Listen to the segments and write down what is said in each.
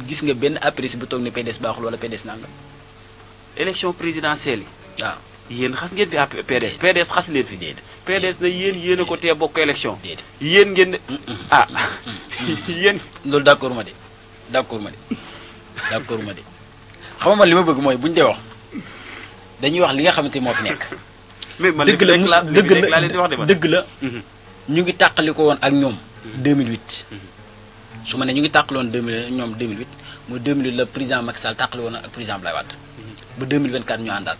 gis nga benn apprécié bu toog ne PDS baaxul wala PDS nangam. élection présidentielle yi. waaw yéen xas ngeen fi PDS PDS xas leen fi. PDS na yéen a ko tee bokk élection. déedéet yéen ngeen ah yéen. loolu d'accord ma de d'accord ma de d'accord ma de xam nga man li ma bëgg mooy bu ñu dee wax dañuy wax li nga xamante moo fi nekk. mais man dëgg la dëgg la Mhm. ñu ngi tàqali ko woon ak ñoom 2008 su ma ne ñu ngi tàqali woon 2000 ñoom 2008 mooy 2008 la président Macky Sall tàqali woon ak président Abdoulaye Wade ba 2024 ñu àndaat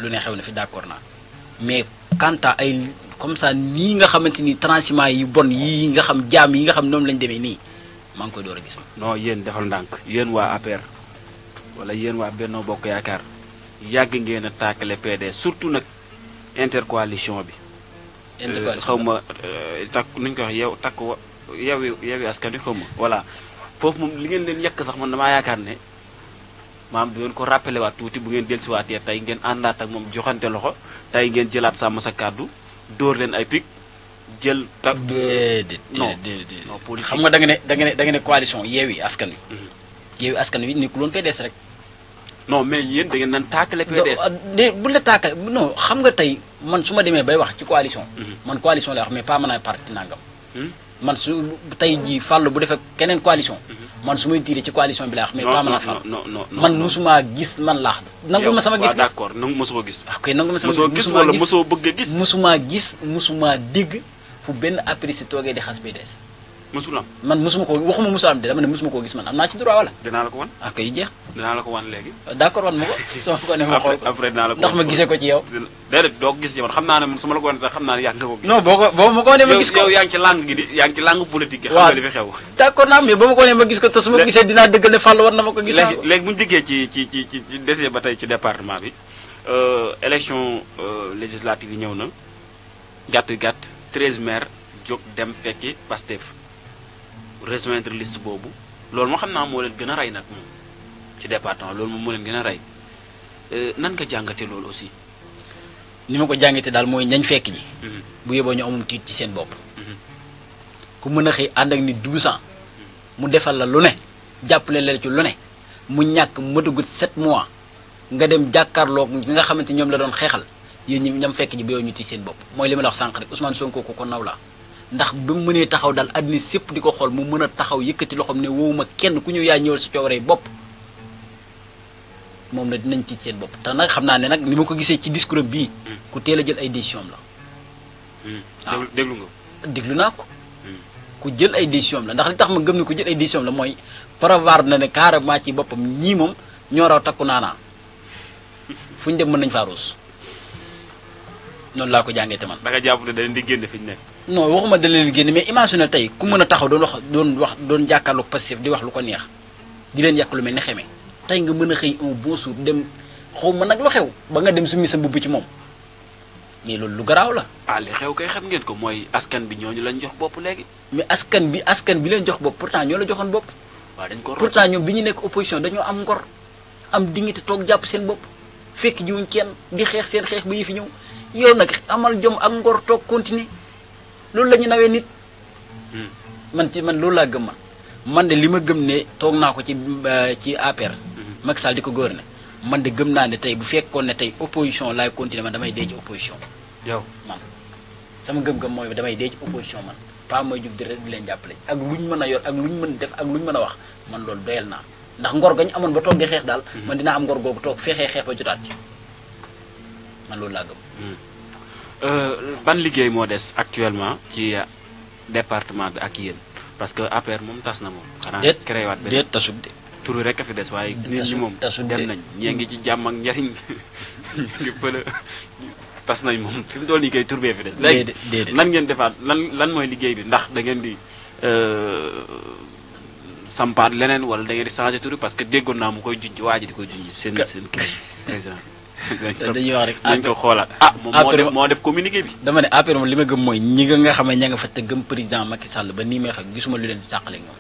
lu ne xew na fi d'accord naa mais quant à ay comme ça nii nga xamante ni transhumants yi bon yi nga xam jaam yi nga xam ñoom lañ demee nii maa ngi koy door a gis. non yéen defal ndànk yéen waa APR wala yéen waa Benno Bokk Yaakaar yàgg ngeen a tàkkale PDS surtout nag intercoalition bi. xaw ma takk nuñ ko wax yow takk yow askan wi xaw ma voilà foofu moom li ngeen leen yekk sax man damaa yaakaar ne maam du ngeen ko rappelé waat tuuti bu ngeen dellusiwaatee tey ngeen àndaat ak moom joxante loxo tey ngeen jëlaat sàmm sa kàddu dóor leen ay pic jël. déedéet non déedéet non politique xam nga da nga ne coalition Yewwi Askan Wi. Yewwi Askan Wi nekkul woon PDS rek. non mais yéen da ngeen nan tàkkale PDS. bu la tàkkal non xam nga tey man su ma demee bay wax ci coalition. man coalition lay wax mais pas mën a parti nangam. man su tey jii fàll bu defee keneen coalition. man su may tiiree ci coalition bi lay wax mais pas mën a fàll. non man musuma gis man laax. nangul ma sama gis-gis d'accord nangu mosoo gis. ok nangul ma sama mosoo gis wala mosoo bëgg a gis. musuma dégg fu benn apprécié toogee di xas PDS. mosul am. man musuma ko waxuma musu am de dama ne musuma koo gis man am naa ci droit wala. dinaa la ko wan. ah kay jeex. dinaa la ko wan léegi. d'accord wan ma ko soo ko ne ma xool ko après dinaa la ko ndax ma gisee ko ci yow. déedéet doo ko gis ci man xam naa ne su ma la ko wan sax xam naa ne yàgg nga ko gis. non boo ma ko wanee ma gis ko yow yaa ngi ci langue gi di yaa ngi ci langue politique gi. xam nga li fi xew. d'accord naa mais ba ma ko wanee ma gis ko te su ma gisee dinaa dëggal ne Fall war na ma ko gis naa ko. léegi bu ñu diggee ci desee ba tey ci département bi élection législative yi ñëw na gàtt 13 maires jóg dem fekki Pastef rejoindre liste boobu loolu moo xam naa moo leen gën a rey nag moom ci département loolu moom moo leen gën a rey nan nga jàngate loolu aussi. ni ma ko jàngate daal mooy ñañ fekk ji. bu yeboo ñu amum tiit ci seen bopp. ku mën a xëy ànd ak nit 12 ans mu defal la lu ne jàppale la ci lu ne mu ñàkk mëtagut 7 mois nga dem jàkkaarloog ñi nga xamante ñoom la doon xeexal yéen ñi ñam fekk ji bu yeboo ñu tiit seen bopp mooy li ma la wax sànq rek Ousmane Sonko ko naw la ndax ba mu mënee taxaw daal àddina sépp di ko xool mu mën a taxaw yëkkati loxoom ne woowuma kenn ku ñëw yaa ñëwal sa coowaree bopp moom la dinañ tiit seen bopp te nag xam naa ne nag ni ma ko gisee ci discours bii ku teel a jël ay décision la. waaw déglu nga. déglu naa ko. ku jël ay décision la ndax li tax ma gëm ne ku jël ay décision la mooy prévoir na ne carrément ci boppam ñii moom ñoo raw takku naanaa fu ñu dem mën nañu faa ruus noonu laa ko jàngee te man. da nga jàpp ne da leen di génne fi ñu nekk. non waxuma da leen génne mais imagine tey ku mën a taxaw doon jàkkaarloog Pastef di wax lu ko neex di leen yàq lu mel ni xeme tey nga mën a xëy un bon jour dem xaw ma nag lu xew ba nga dem summi sa mbubb ci moom mais loolu lu garaaw la. ah li xew kay xam ngeen ko mooy askan bi ñooñu lañ jox bopp léegi. mais askan bi leen jox bopp pourtant ñoo la joxoon bopp. waaw dañ ko pourtant ñoom bi ñu nekk opposition dañoo am ngor am dignité toog jàpp seen bopp fekk jiwuñ kenn di xeex seen xeex ba yi fi ñëw yow nag amal jom ak ngor toog continuer loolu la ñu nawee nit. man loolu laa gëm man de li ma gëm ne toog naa ko ci APR. Macky Sall di ko gouverner man de gëm naa ne tey bu fekkoon ne tey opposition laay continuer man damay dee ci opposition. yow man sama gëm-gëm mooy damay dee ci opposition man pas mooy jug di leen jàppale ak lu ñu mën a yor ak lu ñu mën def ak lu ñu mën a wax man loolu doyal naa ndax ngor gañ amoon ba toog di xeex daal. man dinaa am ngor googu toog fexee xeex ba jotaat ci man loolu laa gëm. ban liggéey moo des actuellement ci département bi ak yéen parce que APR moom tas na moom. xanaa créé waat benn déet tasut de. turu rek a fi des waaye nit ñi moom dem nañ ñee ngi ci jàmm ak njariñ ngi fële tas nañ moom fi mu doon liggéey tur bee fi des. léegi lan ngeen defaat lan mooy liggéey bi ndax da ngeen di sampaat leneen wala da ngeen di changé tur parce que déggoon naa mu koy junj waa ji di koy junj seen kii président. dañuy wax rek nañ ko xoolaat moom moo def communiqué bi. dama ne APR moom li ma gëm mooy ñi nga xam ne ña nga fa te gëm président Macky Sall ba nii may wax gisuma lu leen di tàqale ak ñoom.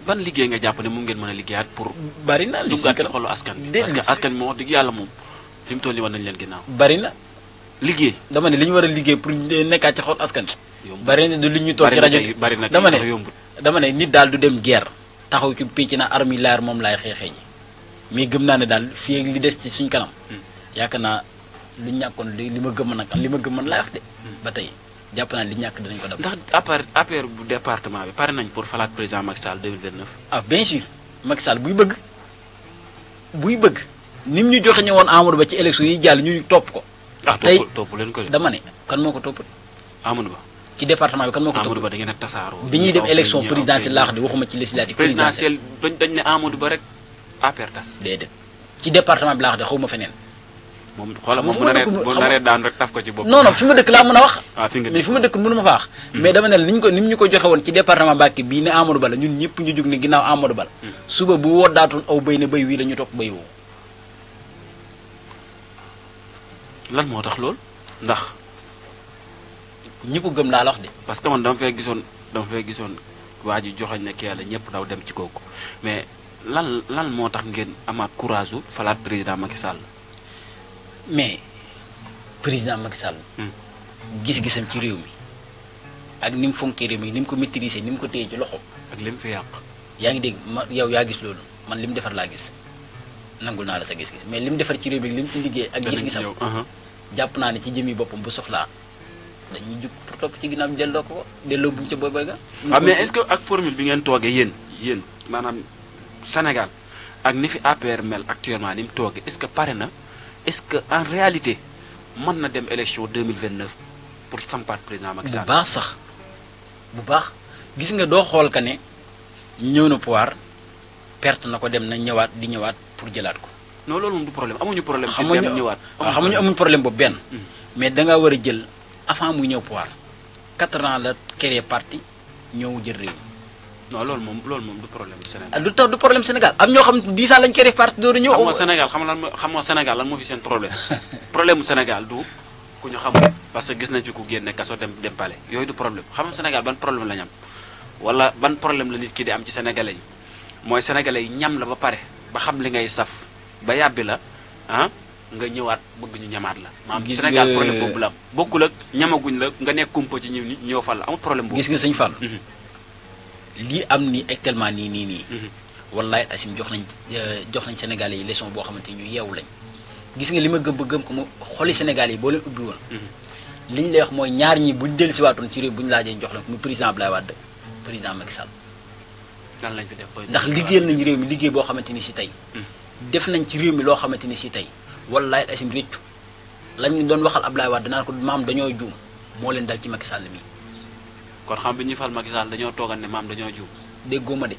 ban liggéey nga jàpp ne mu ngeen mën a liggéeyaat pour. bari na li duggaat ci xolu askan bi parce que askan bi moom wax dëgg yàlla moom fi mu toll nii war nañu leen ginnaaw. bari na. liggéey dama ne li ñu war a liggéey pour nekkaat ci xol askan bi. bari na du li ñuy toog ci rajo bi bari na dama ne dama ne nit daal du dem guerre taxaw ci pénc na armi laar moom laay xeexee ji mais gëm naa ne daal fii ak li des ci suñ kanam yaakaar naa lu ñàkkoon li ma gëm nag li ma gëm man laay wax de ba tey jàpp naa li ñàkk dinañ ko def. ndax APR bu département bi pare nañ pour falaat président Macky Sall 2029. ah bien sûr Macky Sall buy bëgg nim ñu joxe ñu woon Amadou Ba ci élection yi jàll ñu topp ko. tey topp leen ko de. dama ne kan moo ko topp. Amadou Ba. ci département bi kan moo ko topp Amadou Ba da ngeen a tasaaroo. bi ñuy dem élection présidentielle laax di waxuma ci législative. présidentielle dañ ne Amadou Ba rek APR tas. déedéet ci département bi laax de xaw ma feneen. moom xoolal moom bu naree daan rek taf ko ci bopp. non non fi ma dëkk laa mën a wax. mais fi ma dëkk mënu ma fa wax. mais dama ne ni ñu ko joxe woon ci département Mbacké bii ne Amadou Ba la ñun ñëpp ñu jug ne ginnaaw Amadou Ba la. suba bu woddaatoon aw béy ne béy wii la ñu topp béy woo. lan moo tax lool ndax. ñi ko gëm laa la wax de. parce que man dama fee gisoon waa ji joxañ ne kii la ñëpp daw dem ci kooku mais lan moo tax ngeen amaat courage u falaat président Macky Sall. mais président Macky Sall. gis-gisam ci réew mi ak ni mu fonkee réew mi ni mu ko maîtriser ni mu ko téye ci loxo. ak li mu fi yàq. yaa ngi dégg yow yaa gis loolu man li mu defar laa gis nangul naa la sa gis-gis mais li mu defar ci réew mi li mu ci liggéey ak gis-gisam. jàpp naa ne ci jëmi boppam bu soxlaa dañuy jug pour topp ci ginnaaw delloo ko delloo buñ ca booy ga. waaw mais est-ce que ak formule bi ngeen toogee yéen maanaam Sénégal ak ni fi APR mel actuellement ni mu toogee est-ce que pare na. est-ce que en réalité mën na dem élection 2029 pour sampaat président Macky Sall. bu baax sax bu baax gis nga doo xool ka ne ñëw na pouvoir perte na ko dem na ñëwaat di ñëwaat pour jëlaat ko. non loolu moom du problème amuñu problème. ci dem ñëwaat xamuñu amuñu problème boobu benn. mais da nga war a jël avant muy ñëw pouvoir 4 ans la créer parti ñëw jël réew mi. non loolu moom du problème Sénégal. du tax du problème Sénégal am ñoo xam ne 10 ans lañ créer parti door a ñëw. xam nga Sénégal lan moo fi seen problème problème mu Sénégal du ku ñu xamul parce que gis nañ fi ku génne kaso dem palais yooyu du problème xam nga Sénégal ban problème la ñu am wala ban problème la nit ki di am ci sénégalais yi mooy sénégalais yi ñam la ba pare ba xam li ngay saf ba yàbbi la nga ñëwaat bëgg ñu ñamaat la. maanaam Sénégal problème boobu la am bokkul ak ñamaguñ la nga nekk kumpa ci ñëw fal la amul problème boobu. gis nga sëñ Fall. lii am ni actuellement nii. wallaay asim jox nañ Sénégalais yi leçon boo xamante ni ñu yeewu lañ. gis nga li ma gëm ba gëm ko mu xoli Sénégalais yi boo leen ubbi woon. li ñu lay wax mooy ñaar ñi buñ dellusiwaatoon ci réew bu ñu laajee jox leen ko muy président Abdoulaye Wade président Macky Sall. lan lañ fi def ndax liggéeyal nañ réew mi liggéey boo xamante ni si tey. def nañ ci réew mi loo xamante ni si tey wallaay asim réccu lañ doon waxal Abdoulaye Wade danaa ko maam dañoo juum moo leen dal ci Macky Sall mi. kon xam bi ñuy fal Macky Sall dañoo toogal ne maam dañoo juum. déggoo ma de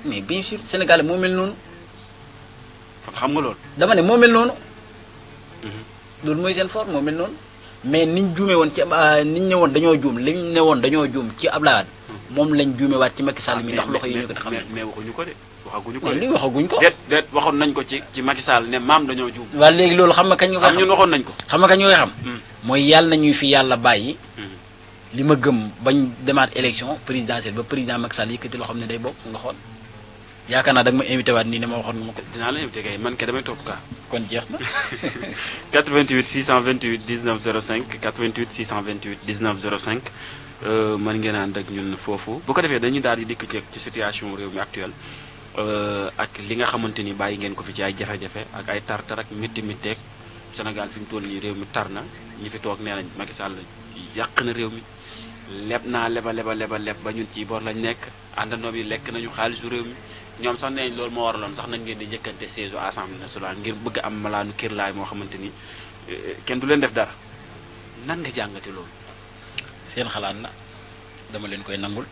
mais bien sûr Sénégal moo mel noonu. kon xam nga loolu. dama ne moo mel noonu. loolu mooy seen fort moo mel noonu. mais niñ juumee woon ci niñ ne woon dañoo juum liñ ne woon dañoo juum ci Abdoulaye Wade moom lañ juumewaat ci Macky Sall mi ndax loxo yi ñu ko xam ne. mais waxuñu ko de. waxaguñu ko li waxaguñ ko. déet waxoon nañ ko ci Macky Sall ne maam dañoo juum. waaw léegi loolu xam nga kañ nga koy xam ñun waxoon nañ ko. xam nga kañ nga koy xam. mooy yàlla nañuy fi yàlla bàyyi. li ma gëm bañ demaat élection présidentielle ba président Macky Sall yëkkati loo xam ne day bokk nga xool yaakaar naa da nga ma invité waat nii ne ma waxoon nga ma ko. dinaa la invité kay man kay damay topp kaa. kon jeex na. 88 628 19 05 88 628 19 05 mën ngeen a ànd ak ñun foofu bu ko defee dañuy daal di dikk ci situation réew mi actuelle ak li nga xamante ni bàyyi ngeen ko fi ci ay jafe-jafe ak ay tar-tar ak métti métteeg Sénégal fi mu toll nii réew mi tar na ñi fi toog nee nañ Macky Sall yàq na réew mi leb naa leba ba ñun ci bor lañ nekk àndandoo bi lekk nañu xaalisu réew mi ñoom sax nee nañ loolu moo waraloon sax nañ ngeen di njëkkante siège Assemblée nationale ngir bëgg am malaanu kirlaay moo xamante ni kenn du leen def dara nan nga jàngate loolu. seen xalaat la dama leen koy nangul.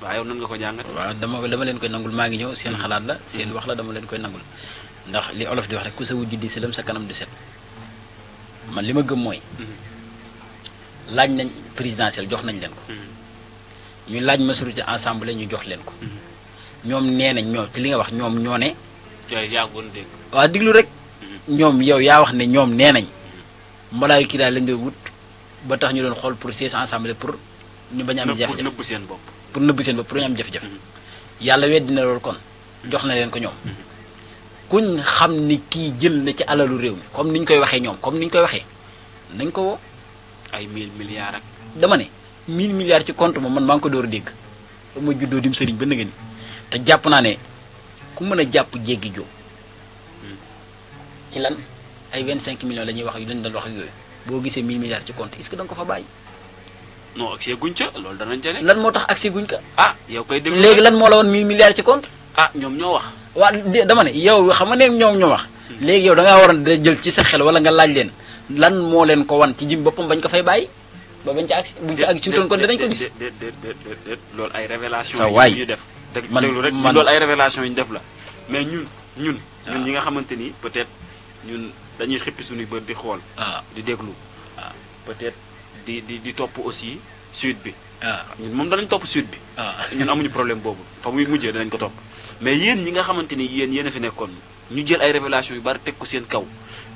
waaw yow nan nga ko jàngate. waaw dama leen koy nangul maa ngi ñëw seen xalaat la seen wax la dama leen koy nangul ndax li olof di wax rek ku sa wujj di sëlëm sa kanam di set man li ma gëm mooy. laaj nañ présidentielle jox nañ leen ko. ñu laaj majorité assemblée ñu jox leen ko. ñoom nee nañ ñoo ci li nga wax ñoom ñoo ne. yaa ngi dégg. waaw diglu rek. ñoom yow yaa wax ne ñoom nee nañ. mbalaay kii daal lañ doon wut ba tax ñu doon xool pour siège assemblée pour ñu bañ a am jafe-jafe pour nëbb seen bopp. pour nëbb seen bopp pour ñu am jafe-jafe. yàlla weddi na loolu kon. jox na leen ko ñoom. kuñ xam ni kii jël na ci alalu réew mi comme ni ñu koy waxee ñoom comme ni ñu koy waxee nañ ko woo. ay 1000 milliards ak. dama ne 1000 milliards ci compte moom man maa ngi ko door a dégg ma juddoo dim sëriñ ba nga ni te jàpp naa ne ku mën a jàpp jéggi jóob ci lan ay 25 millions la ñuy wax yu lañ doon wax ak yooyu boo gisee 1000 milliards ci compte est-ce que da nga ko fa bàyyi. non accès guñ ca loolu danañ ca ne. lan moo tax accès guñ ka. ah yow koy déglu léegi lan moo la woon 1000 milliards ci compte. ah ñoom ñoo wax. waa dama ne yow xam nga ne ñoom ñoo wax. léegi yow da ngaa waroon da jël ci sa xel wala nga laaj leen lan moo leen ko wan ci jëm boppam bañ ko fay bàyyi ba bañ ca agsi buñ ca agsi suutoon kon dinañ ko gis. déet loolu ay révélation sa waay yu ñu def. man déglu rek man loolu ay révélation yu ñu def la mais ñun ñi nga xamante ni peut-être ñun dañuy xippi suñuy bët di xool. di déglu. peut-être di topp aussi suite bi. ñun moom danañ topp suite bi. ñun amuñu problème boobu fa muy mujjee danañ ko topp mais yéen ñi nga xamante ni yéen a fi nekkoon ñu jël ay révélation yu bari teg ko seen kaw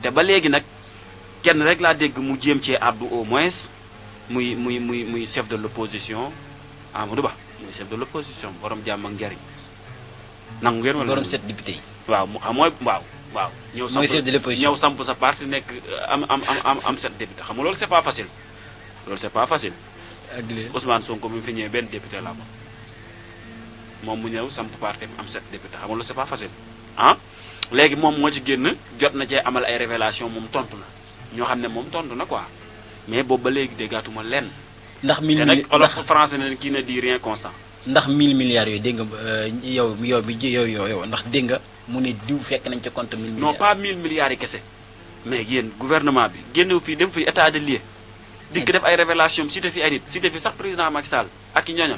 te ba léegi nag kenn rek laa dégg mu jéem cee àddu au moins muy chef de l'opposition Amadou Ba muy chef de l'opposition borom jàmm ak njariñ nangu ngeen wala borom 7 députés yi. waaw mu xam mooy waaw. mooy chef de l'opposition ñëw samp sa parti nekk am 7 députés xam nga loolu c'est pas facile loolu c'est pas facile. Ousmane Sonko bi mu fi ñëwee benn député la amoon moom mu ñëw samp parti am 7 députés xam nga loolu c'est pas facile léegi moom moo ci génn jot na cee amal ay révélation moom tontu na ñoo xam ne moom tontu na quoi mais boobu ba léegi déggaatuma lenn. ndax 1000 te nag olof français ne kii ne dit rien constant. ndax 1000 milliards yooyu dégg nga yow ndax dégg nga mu ne diw fekk nañ ca compte 1000 milliards. non pas 1000 milliards yi kese mais yéen gouvernement bi génnew fii dem fi état de lieu. dikk def ay révélation cité fi ay nit cité fi sax président Macky Sall ak i ñooñam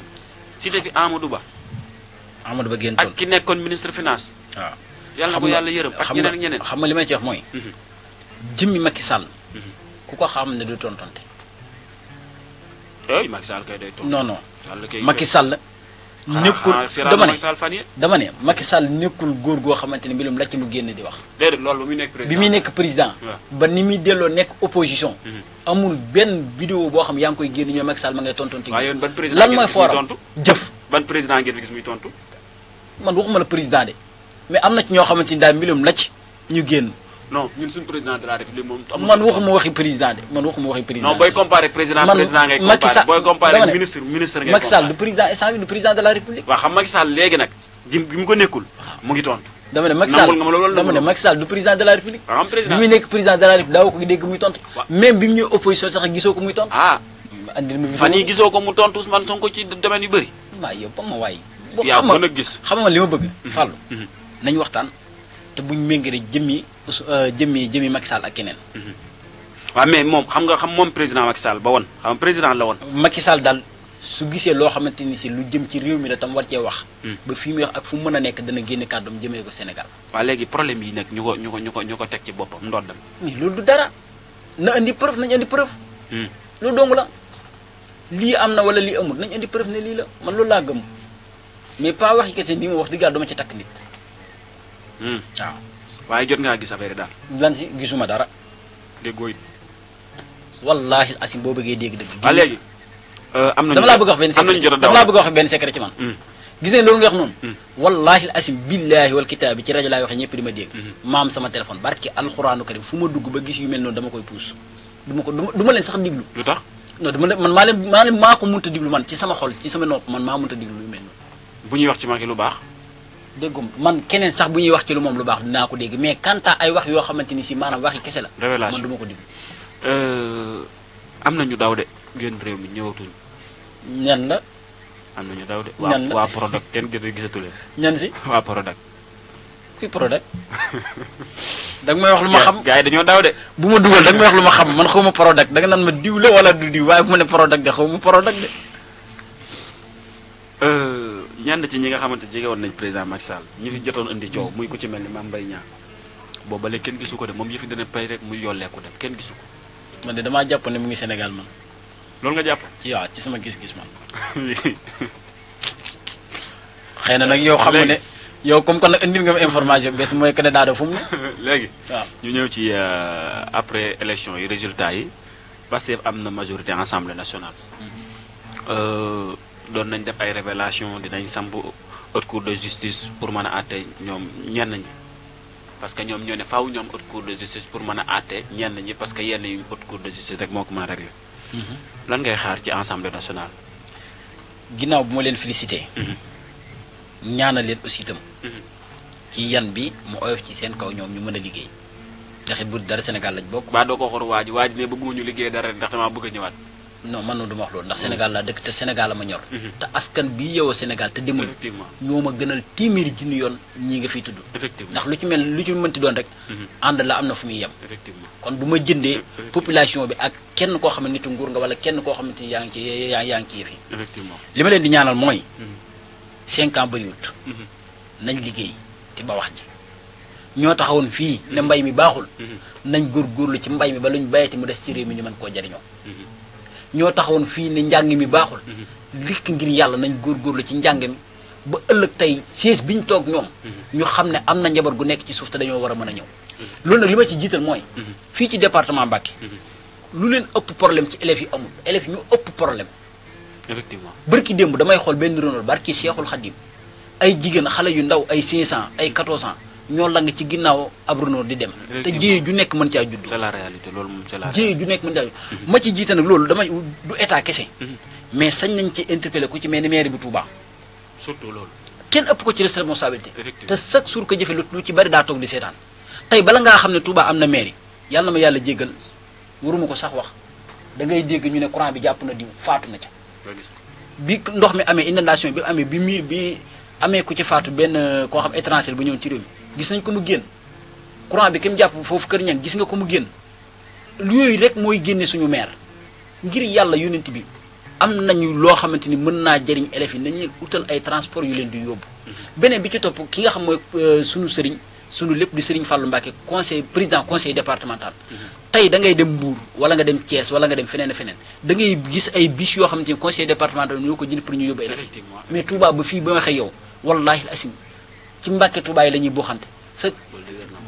cité fi Amadou Ba. Amadou Ba génn tool ak ki nekkoon ministre finance. waaw yàlla ko yàlla yërëm ak ñeneen ak ñeneen. xam nga li may ci wax mooy. jëmmi Macky Sall. ku ko xam ne du tontonte. Macky Sall kay day tontu. non Macky Sall. nekkul dama ne Macky Sall nekkul góor goo xamante ne mbirum la ci mu génn di wax. déedéet loolu bi muy nekk président bi muy nekk président. ba ni muy delloo nekk opposition. amul benn vidéo boo xam yaa ngi koy génn ñoom Macky Sall ma ngay tontonte. waaw yéen ban président lan mooy fooram jëf. ban président ngeen gis muy tontu. man waxuma la président de mais am na ci ñoo xamante ni daal mbirum la ci ñu génn. non ñun suñu président de la république moom. man waxuma waxi président de man waxuma waxi président. non booy comparer président ngay comparer booy comparer ministre ngay comparer. Macky Sall du président instant bi du président de la république. waaw xam Macky Sall léegi nag jim bi mu ko nekkul mu ngi tontu. dama ne Macky Sall du président de la république. waaw président bi muy nekk président de la république daaw ko dégg muy tontu. même bi mu ñëw opposition sax gisoo ko muy tontu. fan yii gisoo ko mu tontu Ousmane Sonko ci domaine yu bëri. waaw yow ba ma waay. yaa gën a gis xam nga li ma bëgg. Fallou nañu waxtaan te buñ méngale jëmmi Macky Sall ak keneen. waaw mais moom moom président Macky Sall ba woon xam président la woon. Macky Sall daal su gisee loo xamante ni si lu jëm ci réew mi la tam war cee wax. ba fi muy wax ak fu mu mën a nekk dana génne kàddoom jëmee ko Sénégal. waaw léegi problème yi nag ñu ko teg ci boppam ndoddam. mais loolu du dara na indi preuve nañu indi preuve. loolu dong la lii am na wala lii amul nañu indi preuve ne lii la man loolu laa gëm mais pas wax yi kese nii ma wax dëgg yàlla dama ci takk nit. waaw. waaye jot ngaa gis affaire daal. lan si gisuma dara. déggoo it. wallaahi asim boo bëggee dégg dëgg. waaw léegi. am nañu dama laa bëgg a wax benn secret dama laa bëgg a wax benn secret ci man. gis nga loolu nga wax noonu. wallaahi asim billaahi wal kitaabi ci rajo laay waxee ñëpp di ma dégg. maam sama téléphone barki alxuraanu karim fu ma dugg ba gis yu mel noonu dama koy puus. du ma leen sax diglu. lu tax. non dama leen man maa ko mënta diglu man ci sama xol ci sama nopp man maa mënta diglu yu mel noonu. bu ñuy wax ci Macky lu baax. déggum man keneen sax bu ñuy wax ci lu moom lu baax dinaa ko dégg mais quant à ay wax yoo xamante ni si maanaam waxi kese la. révélation man du ma ko diglu. am na ñu daw de génn réew mi ñëwatuñ. ñan la. am na ñu daw de. ñan la waa Prodac kenn gisatu leen. ñan si. waa Prodac. kuy Prodac. da nga may wax lu ma xam. gars yi dañoo daw de. bu ma dugal da nga may wax lu ma xam man xaw ma Prodac da nga naan ma diw la wala du diw waaye bu ma ne Prodac de xaw ma Prodac de. ñenn ci ñi nga xamante jege woon nañ président Macky Sall ñi fi jotoon indi coow muy ku ci mel ni Mame Mbaye Niang boobu ba léegi kenn gisu ko de moom yëfi dana pay rek muy yolleeku dem kenn gisu ko. man de damaa jàpp ne mu ngi Sénégal man. loolu nga jàpp. waaw ci sama gis-gis man. xëy na nag yow xam nga ne yow comme que nag indil nga ma information bés mooy candidat fu mu ne. léegi. waaw ñu ñëw ci après élection yi résultats yi Pastef am na majorité Assemblée nationale. doon nañ def ay révélation dinañ samp haute cour de justice pour mën a àtte ñoom ñenn ñi parce que ñoom ñoo ne faaw ñoom haute cour de justice pour mën a àtte ñenn ñi parce que yenn yi haute cour de justice rek moo ko mën a régler. lan ngay xaar ci Assemblée nationale. ginnaaw bu ma leen félicité. ñaanal leen aussi itam. ci yan bi mu oyof ci seen kaw ñoom ñu mën a liggéey. ndax it bu dara Sénégal lañ bokk. ba doo ko xor waaj ne bëgguma ñu liggéey dara ndax damaa bëgg a ñëwaat. non man noonu du ma wax loolu ndax Sénégal laa dëkk te Sénégal la ma ñor. te askan bi yeewoo Sénégal te demuñu. effectivement ñoo ma gënal téeméeri junni yoon ñii nga fiy tudd. effectivement ndax lu ci mënti doon rek. ànd la am na fu muy yem. effectivement kon bu ma jëndee population bi ak kenn koo xam ne nitu nguur nga wala kenn koo xamante ni yaa ngi ci yëf yi. effectivement li ma leen di ñaanal mooy. 5 ans bëriwut. nañ liggéey te ba wax ji. ñoo taxawoon fii ne mbay mi baaxul. nañ góorgóorlu ci mbay mi ba luñ bayati mu des ci réew mi ñu mën koo jariñoo. ñoo taxawoon fii ne njàng mi baaxul. likk ngir yàlla nañ góorgóorlu ci njàng mi ba ëllëg tey siis bi ñu toog ñoom. ñu xam ne am na njaboot gu nekk ci suuf te dañoo war a mën a ñëw. loolu nag li ma ci jiital mooy. fii ci département Mbacké. lu leen ëpp problème ci élèves yi amul élèves yi ñu ëpp problème. effectivement barki démb damay xool benn Renault barki Seexul Xadim ay jigéen xale yu ndaw ay 500 ay 14 ans ñoo lang ci ginnaaw ab Renault di dem. te jéye ju nekk mën caa judd. c'est la réalité loolu moom c'est la jéye ju nekk mën caa judd. ma ci jiite nag loolu damay du état kese. mais sañ nañ ci interpeller ku ci mel ni maire bu Touba. surtout loolu. kenn ëpp ko ci responsabilité. te chaque jour ko jëfe lu ci bari daa toog di seetaan. tey bala ngaa xam ne Touba am na maire yàlla na ma yàlla jéggal waruma ko sax wax da ngay dégg ñu ne courant bi jàpp na diw faatu na ca. bi ndox mi amee inondation bi amee bi miir bi amee ku ci faatu benn koo xam étranger bu ñëw ci réew mi gis nañ ko mu génn courant bi ki mu jàpp foofu kër ñang gis nga ko mu génn yooyu rek mooy génne suñu maire ngir yàlla yonent bi am nañu loo xamante ni mën naa jëriñ élèves yi nañu utal ay transport yu leen di yóbbu. beneen bi ci topp ki nga xam mooy suñu sëriñ suñu lépp di sëriñ Fallou Mbacké président conseil départemental. tey da ngay dem Mbour wala nga dem Thiès wala nga dem feneen feneen da ngay gis ay bis yoo xamante ni conseil départemental ñoo ko jël pour ñu yóbbu élèves yi mais Touba ba fii ba waxee yow wallaahi asim ci Mbacké Touba yi la ñuy booxante sa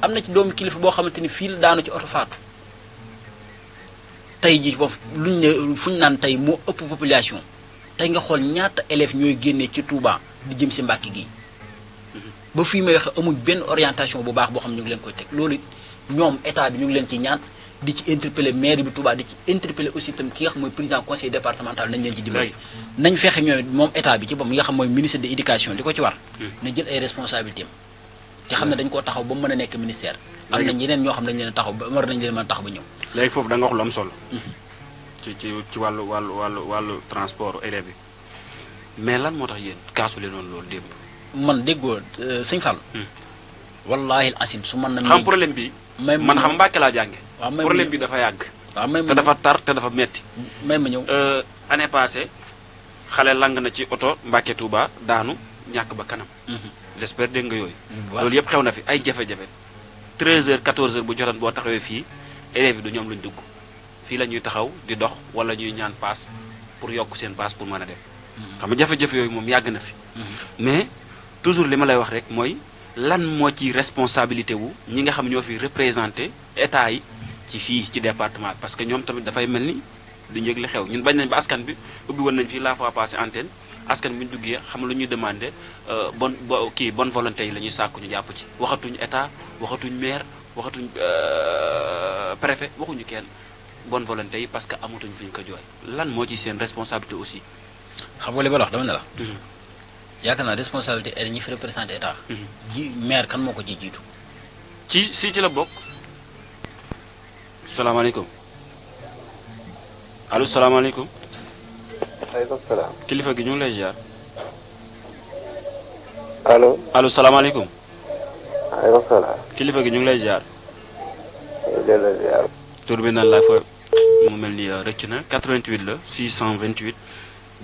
am na ci doomu kilifa boo xamante ni fii la daanu ci oto faatu tey ji foofu luñ ne fu ñu naan tey moo ëpp population tey nga xool ñaata élèves ñooy génnee ci Touba di jëm si Mbacké gi ba fii may waxe amuñ benn orientation bu baax boo xam ñu ngi leen koy teg loolu ñoom état bi ñu ngi leen ci ñaan di ci interpeller maire bi Touba di ci interpeller aussi itam ki nga xam mooy président conseil départemental nañ leen ci dimbali nañ fexe ñooy moom état bi ci boppam nga xam mooy ministre de l'éducation li ko ci war na jël ay responsabilités am te xam ne dañ koo taxaw ba mën a nekk ministère am na ñeneen ñoo xam ne dañ leen taxaw ba war nañ leen mën a taxaw ba ñëw léegi foofu da nga wax lu am solo ci wàllu transport élèves yi mais lan moo tax yéen kaasu leen woon loolu démb man déggoo sëñ Fall wallaahi asim su man na xam problème bi man xam Mbacké laa jànge problème bi dafa yàgg te dafa tar te dafa metti may ma ñëw année passée xale lang na ci oto Mbacké Touba daanu ñàkk ba kanam j'espère dégg nga yooyu loolu yëpp xew na fi ay jafe-jafe 13h 14h bu jotoon boo taxawee fii élèves yi du ñoom luñ dugg fii la ñuy taxaw di dox wala ñuy ñaan paas pour yokk seen paas pour mën a dem xam nga jafe-jafe yooyu moom yàgg na fi mais toujours li ma lay wax rek mooy lan moo ci responsabilité wu ñi nga xam ñoo fi représenté état yi ci fii ci département parce que ñoom tamit dafay mel ni du yëg li xew ñun bañ nañ ba askan bi ubbi woon nañ fii la fois passé antenne askan bi ñu duggee xam lu ñuy demandé bonne volonté yi la ñuy sàkku ñu jàpp ci waxatuñ état waxatuñ maire waxatuñ préfet waxuñu kenn bonne volonté yi parce que amatuñ fi ñu ko jooy lan moo ci seen responsabilité aussi xam nga li ma la wax dama ne la yaakaar naa responsabilité est ñi fi représenté état ji maire kan moo ko ci jiitu ci la bokk salaamaaleykum allo salaamaaleykum waaleykum salaam kilifa gi ñu ngi lay ziar allo salaamaaleykum waaleykum salaam kilifa gi ñu ngi lay ziar delloo ziar tur bi nan la fa mu mel ni rëcc na 88 la 628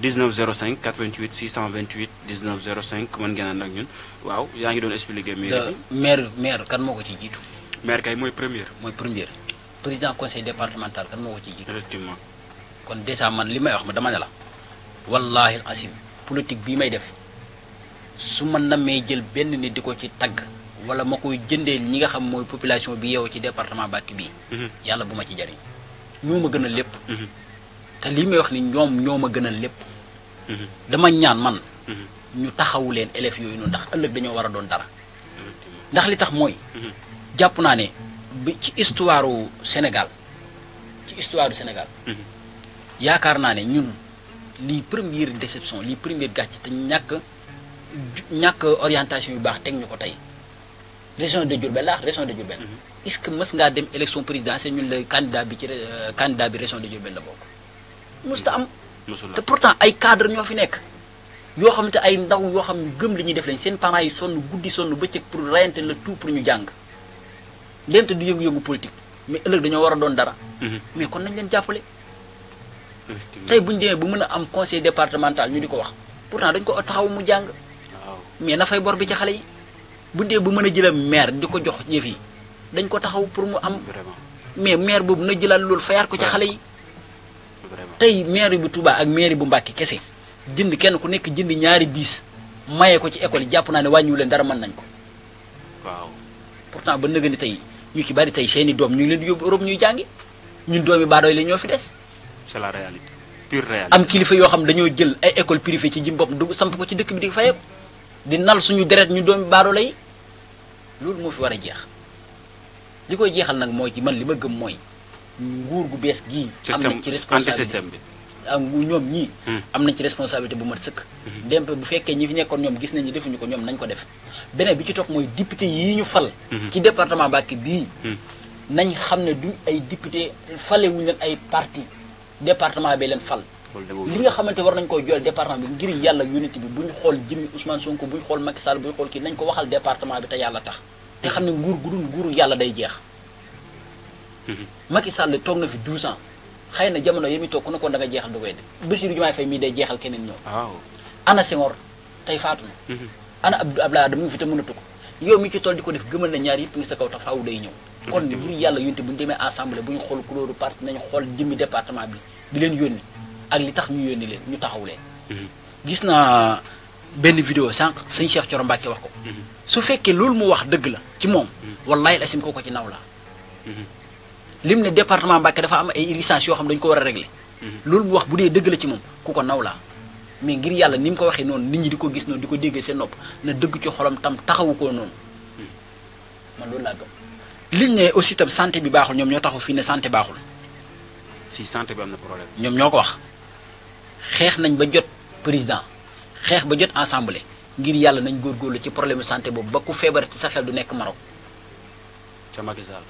19 05 88 628 19 05 mën ngeen ànd ak ñun waaw yaa ngi doon expliquer maire kan moo ko ciy jiitu maire kay mooy première président conseil départemental kan moo ko ciy jiitu effectivement kon dèjà man li may wax ma dama ne la wallaahi asim politique bii may def su ma namee jël benn nit di ko ci tagg wala ma koy jëndee ñi nga xam mooy population bi yeewoo ci département Mbacké bii yàlla bu ma ci jariñ ñoo ma gënal lépp te lii may wax ni ñoo ma gënal lépp dama ñaan man ñu taxawu leen élèves yooyu noonu ndax ëllëg dañoo war a doon dara ndax li tax mooy jàpp naa ne bi ci histoire Sénégal yaakaar naa ne ñun lii première déception lii première gàcc te ñàkk orientation yu baax teg ñu ko tey région de Diourbel région de Diourbel est-ce que mës ngaa dem élection présidentielle ñun la candidat bi région de Diourbel la bokk mësuta am te pourtant ay cadre ñoo fi nekk yoo xam te ay ndaw yoo xam ne gëm li ñuy def lañ seen parents yi sonn guddi sonn bëccëg pour rayante le tout pour ñu jàng dente du yëngu-yëngu politique mais ëllëg dañoo war a doon dara mais kon nañ leen jàppale tey bu ñu demee bu mën a am conseil départemental ñu di ko wax pourtant dañ ko taxaw mu jàng mais na fay bor bi ci xale yi bu dee bu mën a jëlam maire di ko jox yëf yi dañ ko taxaw pour mu am mais maire boobu na jëlal loolu fayaat ko ci xale yi tey maire bu Touba ak maire bu Mbacké kese jënd kenn ku nekk jënd ñaari biis maye ko ci école yi jàpp naa ne wàññiwu leen dara mën nañ ko waaw pourtant ba nëga ni tey ñu ci bari tey seeni doom ñu ngi leen di yóbbu Europe ñuy jàngi ñun doomi baadooy la ñoo fi des c'est la réalité pure réalité am kilifa yoo xam dañoo jël ay école privée ci jim bopp dugg samp ko ci dëkk bi di fayeeku di nal suñu deret ñu doomi baadoo lay loolu moo fi war a jeex li koy jeexal nag mooy ci man li ma gëm mooy nguur gu bees gii am nañ ci responsabilité bi ak ñoom ñii am nañ ci responsabilité bu mat sëkk demp bu fekkee ñi fi nekkoon ñoom gis nañ ni defuñu ko ñoom nañ ko def beneen bi ci topp mooy député yi ñu fal ci département Mbacké bii nañ xam ne duñ ay député fale wuñu leen ay parti département bi leen fal li nga xamante war nañ koy jool département bi ngir yàlla unité bi bu ñu xool jëmmi Ousmane Sonko bu ñu xool Macky Sall bu ñu xool kii nañ ko waxal département bi te yàlla tax te xam ne nguur gu dul nguuru yàlla day jeex Macky Sall toog na fi 12 ans xëy na jamono yi muy toog ku ne ko da nga jeexal du koy def Bassirou Diomaye Faye mii day jeexal keneen ñëw ana Senghor tey faatu na ana Abdoulaye Wade mu ngi fi te mënatu ko yow mi ci tool di ko def gëmal na ñaar yëpp ngi sa kaw tax faaw day ñëw kon ngir yàlla yónte bu ñu demee assemblée bu ñu xool couleur parti nañu xool jëmmi département bi leen yónni ak li tax ñu yónni leen ñu taxaw leen gis naa benn vidéo sànq sëñ Cheikh Thioro Mbacké wax ko su fekkee loolu mu wax dëgg la ci moom wallahi asim ko ci naw la lim ne département Mbacké dafa am ay urgences yoo xam dañu ko war a régler loolu mu wax bu dee dëgg la ci moom ku ko naw laa mais ngir yàlla ni mu ko waxee noonu nit ñi di ko gis noonu di ko déggee seen nopp na dëgg ci xolam tam taxawu ko noonu man loolu laa gëm liñ ne aussi tam santé bi baaxul ñoom ñoo taxaw fii ne santé baaxul si santé bi am na problème ñoom ñoo ko wax xeex nañ ba jot président xeex ba jot assemblée ngir yàlla nañ góorgóorlu ci problème santé boobu ba ku feebar ci sa xel du nekk Maroc ca Macky Sall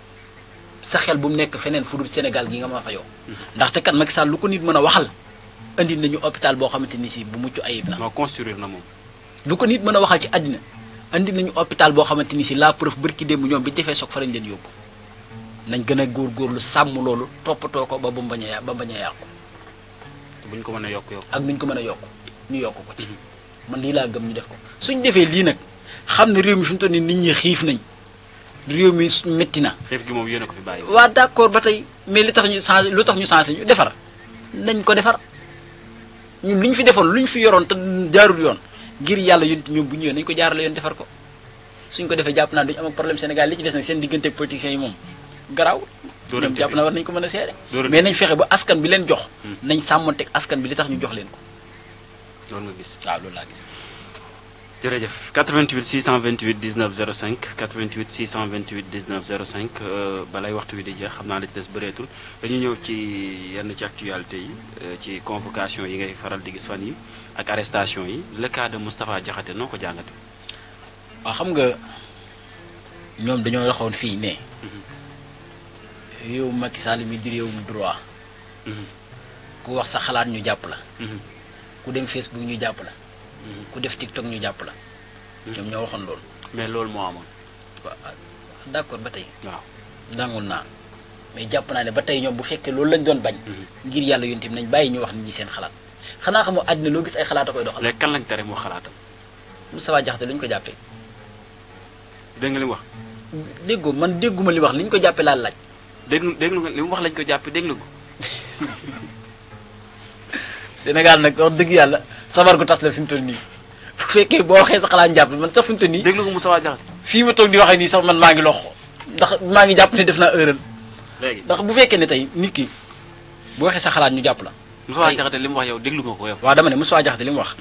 sa xel bu mu nekk feneen fu dul Sénégal gi nga ma fa yow ndaxte kat Macky Sall lu ko nit mën a waxal indi nañu hôpital boo xamante ni si bu mucc ayib la non construire na moom lu ko nit mën a waxal ci àddina indi nañu hôpital boo xamante ni si la preuve bërki démb ñoom bi ñu defee soog fa lañ leen yóbbu nañ gën a góorgóorlu sàmm loolu toppatoo ko ba mu bañ a yàqu bu ñu ko mën a yokk ak bu ñu ko mën a yokk ñu yokk ko ci man lii laa gëm ñu def ko suñ defee lii nag xam ne réew mi fi mu toll nii nit ñi xiif nañ réew mi métti na. xiif gi moom yéen a ko fi bàyyi. waa d'accord ba tey mais li tax ñu changé lu tax ñu changé ñu defar nañ ko defar ñun lu ñu fi defoon lu ñu fi yoroon te jaarul yoon ngir yàlla yéen ñoom bu ñëwee nañu ko jaarale yoon defar ko suñ ko defee jàpp naa duñu am ak problème Sénégal li ci des nag seen diggante ak politiciens yi moom garaaw. ñoom jàpp naa war nañu ko mën a seere mais nañ fexe ba askan bi leen jox. nañ sàmmanteeg askan bi li tax ñu jox leen ko. loolu nga gis waaw loolu laa gis. jërëjëf 88 628 19 05 88 628 19 05 balay waxtu wi di jeex xam naa la ci des bëreetul dañuy ñëw ci yenn ci actualité yi ci convocation yi ngay faral di gis fan yi ak arrestation yi le cas de Moustapha Diakhaté noo ko jàngate. waaw xam nga ñoom dañoo waxoon fii ne. réew Macky Sall mi di réewum droit. ku wax sa xalaat ñu jàpp la. ku dem Facebook ñu jàpp la. ku def TikTok ñu jàpp la. ñoom ñoo waxoon loolu. mais loolu moo amoon. waaw d'accord ba tey. waaw dangul naa mais jàpp naa ne ba tey ñoom bu fekkee loolu lañ doon bañ. ngir yàlla yonent bi nañ bàyyi ñu wax nit ñi seen xalaat xanaa xamoo àddina loo gis ay xalaat a koy doxal. léegi kan lañ tere moo xalaatam. Moustapha Diakhaté lu ñu ko jàppee. dégg nga li mu wax. déggoo man dégguma li wax li ñu ko jàppee laal laaj. dégg nga li mu wax lañ ko jàppee dégg nga ko. Sénégal nag wax dëgg yàlla sabar gu tas la fi mu toll nii bu fekkee boo waxee sa xalaat njàpp man sax fi mu toll nii. dégg nga ko Moustapha Diakhaté. fii ma toog di waxee nii sax man maa ngi loxo ndax maa ngi jàpp ne def naa erreur. léegi ndax bu fekkee ne tey nit ki bu waxee sa xalaat ñu jàpp la. Moustapha Diakhaté li mu wax yow déglu nga ko yow. waaw dama ne Moustapha Diakhaté li mu wax.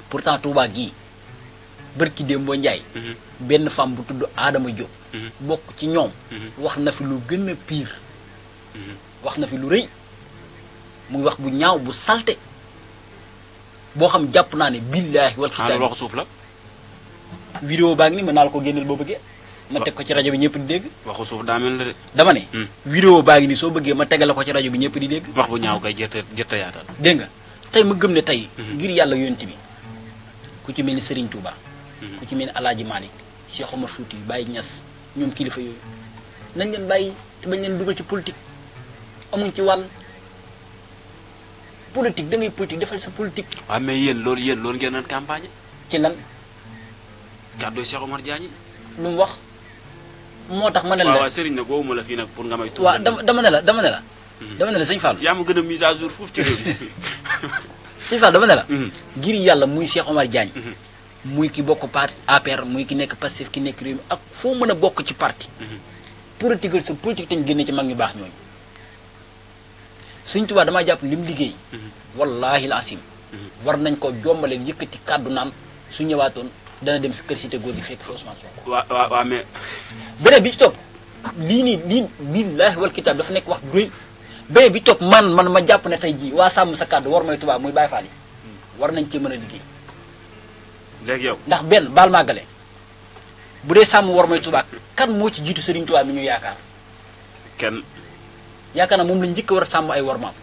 pourtant Touba gii bërki Dembo Ndiaye. benn femme bu tudd Adama Diop. bokk ci ñoom. wax na fi lu gën a pire. wax na fi lu rëy muy wax bu ñaaw bu salte boo xam jàpp naa ne billaahi wal xanaa kitaab waxu suuf la. vidéo baa ngi ni mën naa la ko génneel boo bëggee ma teg ko ci rajo bi ñëpp di dégg. waxu suuf daa mel na de. dama ne. vidéo baa ngi ni soo bëggee ma tegal la ko ci rajo bi ñëpp di dégg. wax bu ñaaw kay jërte yaatal. dégg nga tey ma gëm ne tey. ngir yàlla yonent bi ku ci mel ni Serigne Touba. ku ci mel ni El Hadj Malick Cheikh Omar Fouti Baye Niass ñoom kilifa yooyu nañ leen bàyyi te bañ leen dugal ci politique amuñ ci wàll politique da ngay politique defal sa politique. waaw mais yéen loolu ngeen doon campagne. ci lan. kàddu Cheikh Omar Diagne. lu mu wax moo tax ma ne la. waaw Serigne nag woowuma la fii nag pour nga may. waaw dama ne la dama ne la sëñ Fall. yaa ma gën a mise à jour foofu ci réew mi. sëñ Fall dama ne la. ngir yàlla muy Cheikh Omar Diagne. muy ki bokk parti APR muy ki nekk Pastef ki nekk réew mi ak foo mën a bokk ci parti. politique sa politique tañ génne ci mag ñu baax ñooñu. sëñ Tuubaa damaa jàpp li mu liggéey. wallaahi laasim war nañ ko jombaleen yëkkati kàddu naan su ñëwaatoon dana dem si kër cité góor gi fekk fi Ousmane Sonko. waaw mais. beneen bi ci topp lii billaahi wal kitaab dafa nekk wax du doy beneen bi ci topp man ma jàpp ne tey jii waa sàmm sa kàddu war mooy Tuubaa muy Baay Faal yi war nañ cee mën a liggéey. léegi yow. ndax benn baal màggale bu dee sàmm war mooy Tuubaa kan moo ci jiitu Serigne Touba mi ñu yaakaar. kenn. yaakaar naa moom lañ njëkk a war a sàmm ay wormaam.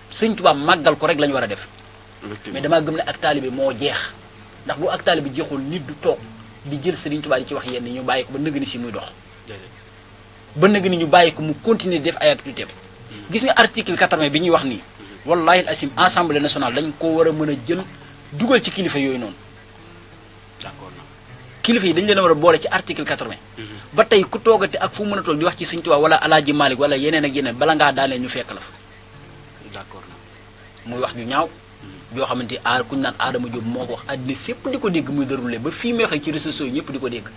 Serigne Touba màggal ko rek la ñu war a def. mais damaa gëm ne ak taalibe moo jeex ndax bu ak taalibe jeexul nit du toog di jël Serigne Touba di ci wax yenn ñu bàyyi ko ba nëgg ni si muy dox. ba nëgg ni ñu bàyyi ko mu continuer def ay activité gis nga article 80 bi ñuy wax nii. wallahi asim assemblée nationale dañ ko war a mën a jël dugal ci kilifa yooyu noonu. d'accord kilifa yi dañu leen a war a boole ci article 80. ba tey ku toogate ak fu mu mën a toog di wax ci Sëñ Tuubaa wala Alaaji Maalik wala yeneen ak yeneen bala ngaa daanee ñu fekk la fa. d'accord muy wax ju ñaaw. yoo xamante ni ku ñu naan Adama Diop moo ko wax àddina sépp di ko dégg muy déroulé ba fii may waxee ci réseaux sociaux yi ñëpp di ko dégg.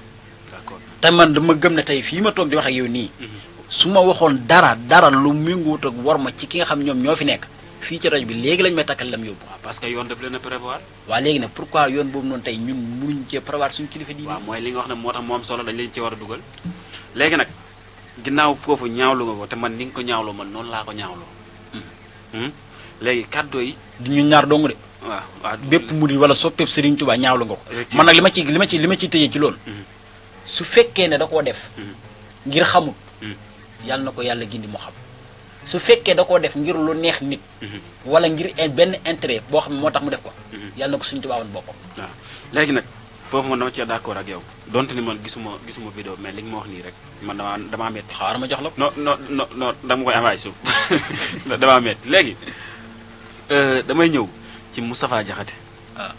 d'accord te man dama gëm ne tey fii ma toog di wax ak yow nii. su ma waxoon dara lu méngoot ak war ma ci ki nga xam ñoom ñoo fi nekk. fii ci rajo bi léegi lañ may takkal lam yóbbu. parce que yoon daf leen a prévoir. waaw léegi nag pourquoi yoon boobu noonu tey ñun mënuñ cee prévoir suñu kilifa diine. waaw mooy li nga wax ne moo tax moom solo dañ leen ci war a dugal. léegi nag ginnaaw foofu ñaawlu nga ko te man ni nga ko ñaawloo man noonu laa ko ñaawloo. léegi kàddoo yi. du ñu ñaar dong de. waaw bépp murid wala soppeeku Serigne Touba ñaawlu nga ko. man nag li ma ciy tëjee ci loolu. su fekkee ne da koo def. ngir xamut. yàlla na ko yàlla gindi mu xam. su fekkee da koo def ngir lu neex nit. wala ngir benn intérêt boo xam ne moo tax mu def ko. yàlla na ko Sëñ Tuubaa woon boppam. waaw léegi nag foofu man dama cee d'accord ak yow donte ni man gisuma vidéo mais li nga ma wax nii rek man damaa metti. xaaral ma jox la ko. non dama koy envoyé suuf damaa metti léegi damay ñëw ci Moustapha Diakhaté. waaw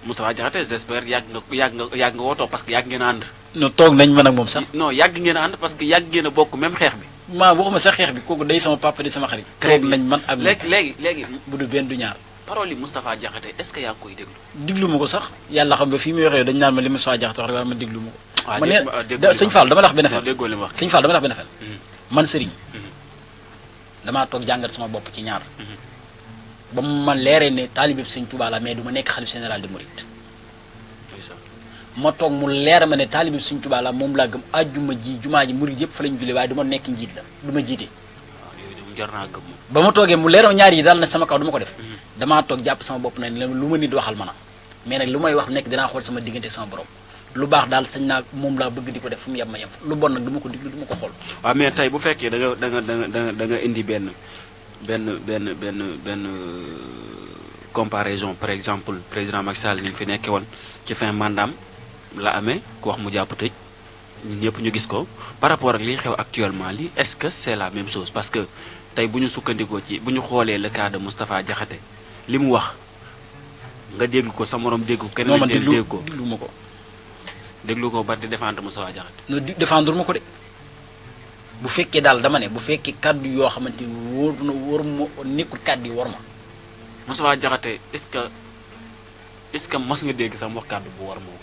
Moustapha Diakhaté j'espère yàgg nga wootoo parce que yàgg ngeen a ànd. non toog nañ man ak moom sax. non yàgg ngeen a ànd parce que yàgg ngeen a bokk même xeex bi. maa waxuma sax xeex bi kooku day sama papa di sama xarit. toog nañ man ak moom léegi bu du benn du ñaar. parole yi Moustapha Diakhaté est-ce que yaa ngi koy déglu. diglu ma ko sax yàlla xam ba fii muy waxee dañu naan ma li Moustapha Diakhaté wax waaye ma diglu ma ko. ma ne sëñ Fall dama la wax benn affaire. déggoo li ma wax sëñ Fall dama la wax benn affaire. man sëriñ damaa toog jàngat sama bopp ci ñaar. ba mu man leeree ne taalibe Sëñ Tuubaa la mais du ma nekk xalif général de Mouride. ma toog mu leer ma ne taalibe Sëñ Tuubaa la moom laa gëm àjjuma ji jumaa ji Mouride yëpp fa lañu julli waaye du ma nekk njiit la du ma jiite. jar naa gëm. ba ma toogee mu leer ma ñaar yi daal na sama kaw du ma ko def. damaa toog jàpp sama bopp na lu ma nit waxal ma na mais nag lu may wax nekk dinaa xool sama diggante sama borom lu baax daal sañ naa moom laa bëgg di ko def fu mu yem ma yem lu bon nag du ma ko diglu du ma ko xool. waaw mais tey bu fekkee da nga indi benn comparaison par exemple président Macky Sall ni mu fi nekkee woon ci fin mandaam la amee ku wax mu jàpp tëj ñun ñëpp ñu gis ko par rapport ak li xew actuellement li est-ce que c'est la même chose parce que tey bu ñu sukkandikoo ci bu ñu xoolee le cas de Moustapha Diakhaté li mu wax nga déglu ko sa morom dégg ko. keneen dégg ko déglu ma ko. déglu ko ba di défendre Moustapha Diakhaté. non défendre ma ko de bu fekkee daal dama ne bu fekkee kàddu yoo xamante ni wóor ma nekkul kàddu yi war ma. Moustapha Diakhaté est-ce que mas nga dégg sax mu wax kàddu bu war moo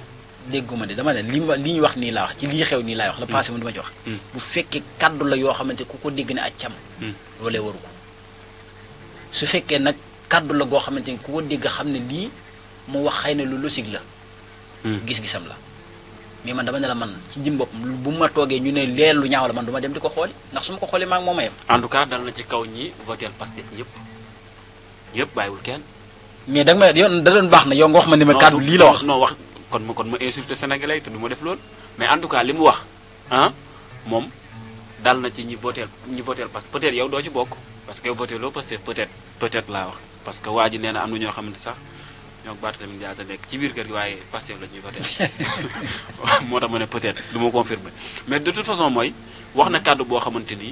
dégguma de dama ne li ñu wax nii laa wax ci lii xew nii laay wax la passé mu dama ci wax. bu fekkee kàddu la yoo xamante ku ko dégg ne ak cam. loolee waru ko su fekkee nag kàddu la goo xamante ni ku ko dégg xam ne lii mu wax xëy na lu logique la. gis-gisam la mais man dama ne la man ci jëm bopp bu ma toogee ñu ne leer lu ñaaw la man du ma dem di ko xooli ndax su ma ko xoolee maa ngi moom a yem. en tout cas dal na ci kaw ñi votel Pastef ñëpp bàyyiwul kenn. mais da nga ma yoon da doon baax na yow nga wax ma ni ma kàddu lii la wax. non wax kon ma insulté sénégalais te du ma def loolu mais en tout cas li mu wax ah moom dal na ci ñi voté parce que peut-être yow doo ci bokk parce que yow voté loo parce que peut-être laa wax parce que waa ji nee na am na ñoo xamante sax ñoo Barthélémy Dias a nekk ci biir kër gi waaye Pastef la ñuy voté moo tax ma ne peut-être du ma confirmer mais de toute façon mooy wax na kàddu boo xamante ni